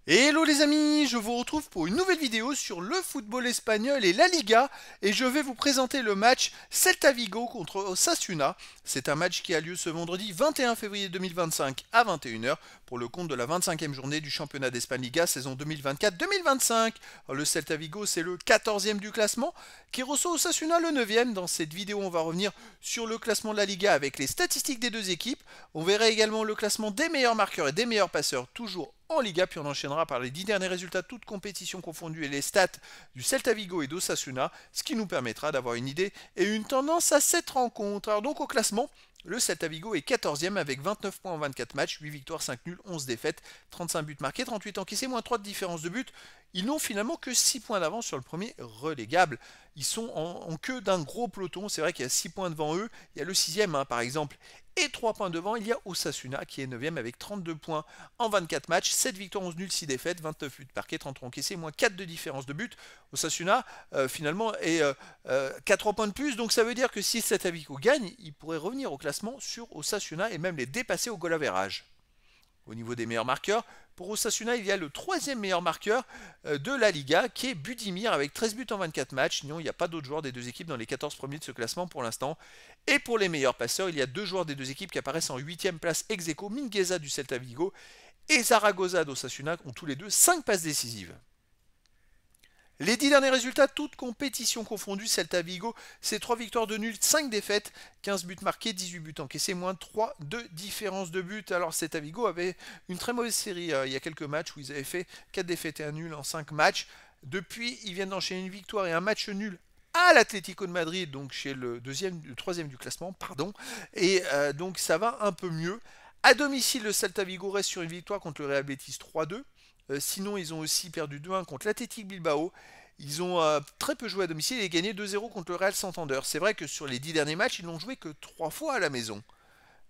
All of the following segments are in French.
Hello les amis, je vous retrouve pour une nouvelle vidéo sur le football espagnol et la Liga et je vais vous présenter le match Celta Vigo contre Osasuna. C'est un match qui a lieu ce vendredi 21 février 2025 à 21h pour le compte de la 25e journée du championnat d'Espagne Liga saison 2024-2025. Le Celta Vigo c'est le 14e du classement qui reçoit Osasuna le 9e. Dans cette vidéo on va revenir sur le classement de la Liga avec les statistiques des deux équipes. On verra également le classement des meilleurs marqueurs et des meilleurs passeurs toujours en Liga, puis on enchaînera par les 10 derniers résultats, toutes compétitions confondues et les stats du Celta Vigo et d'Osasuna, ce qui nous permettra d'avoir une idée et une tendance à cette rencontre. Alors donc au classement, le Celta Vigo est 14e avec 29 points en 24 matchs, 8 victoires, 5 nuls, 11 défaites, 35 buts marqués, 38 encaissés, moins 3 de différence de but. Ils n'ont finalement que 6 points d'avance sur le premier relégable. Ils sont en queue d'un gros peloton, c'est vrai qu'il y a 6 points devant eux, il y a le 6e par exemple, et 3 points devant, il y a Osasuna qui est 9e avec 32 points en 24 matchs, 7 victoires, 11 nuls, 6 défaites, 29 buts marqués, 33 encaissés, moins 4 de différence de but. Osasuna finalement est qu'à 3 points de plus, donc ça veut dire que si Celta Vigo gagne, il pourrait revenir au classement sur Osasuna et même les dépasser au goal average. Au niveau des meilleurs marqueurs, pour Osasuna, il y a le troisième meilleur marqueur de la Liga, qui est Budimir, avec 13 buts en 24 matchs. Sinon, il n'y a pas d'autres joueurs des deux équipes dans les 14 premiers de ce classement pour l'instant. Et pour les meilleurs passeurs, il y a deux joueurs des deux équipes qui apparaissent en 8e place ex aequo, Mingueza du Celta Vigo et Zaragoza d'Osasuna, ont tous les deux 5 passes décisives. Les 10 derniers résultats, toutes compétitions confondues, Celta Vigo, c'est 3 victoires de nul, 5 défaites, 15 buts marqués, 18 buts encaissés, moins 3 de différence de but. Alors Celta Vigo avait une très mauvaise série il y a quelques matchs où ils avaient fait 4 défaites et un nul en 5 matchs. Depuis, ils viennent d'enchaîner une victoire et un match nul à l'Atlético de Madrid, donc chez le troisième du classement, pardon. Et donc ça va un peu mieux. À domicile, le Celta Vigo reste sur une victoire contre le Real Betis 3-2. Sinon, ils ont aussi perdu 2-1 contre l'Athletic Bilbao. Ils ont très peu joué à domicile et gagné 2-0 contre le Real Santander. C'est vrai que sur les 10 derniers matchs, ils n'ont joué que 3 fois à la maison.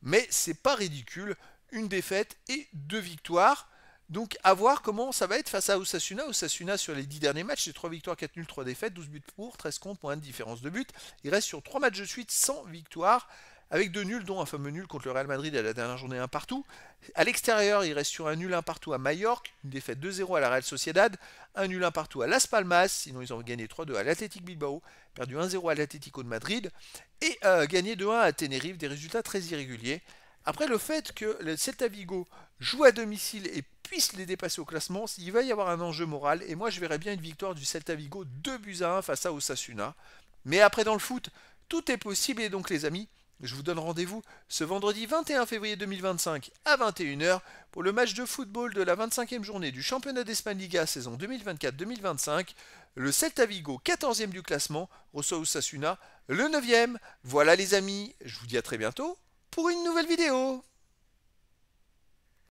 Mais c'est pas ridicule. Une défaite et 2 victoires. Donc à voir comment ça va être face à Osasuna. Osasuna sur les 10 derniers matchs, c'est 3 victoires, 4 nuls, 3 défaites, 12 buts pour, 13 contre, point de différence de but. Il reste sur 3 matchs de suite sans victoire, avec 2 nuls, dont un fameux nul contre le Real Madrid à la dernière journée, un partout. À l'extérieur, il reste sur un nul, un partout à Majorque, une défaite 2-0 à la Real Sociedad, un nul, un partout à Las Palmas, sinon ils ont gagné 3-2 à l'Athletic Bilbao, perdu 1-0 à l'Atlético de Madrid, et gagné 2-1 à Tenerife, des résultats très irréguliers. Après, le fait que le Celta Vigo joue à domicile et puisse les dépasser au classement, il va y avoir un enjeu moral. Et moi, je verrais bien une victoire du Celta Vigo 2-1 face à Osasuna. Mais après, dans le foot, tout est possible. Et donc, les amis, je vous donne rendez-vous ce vendredi 21 février 2025 à 21h pour le match de football de la 25e journée du championnat d'Espagne Liga saison 2024-2025. Le Celta Vigo, 14e du classement, reçoit Osasuna, le 9e. Voilà les amis, je vous dis à très bientôt pour une nouvelle vidéo.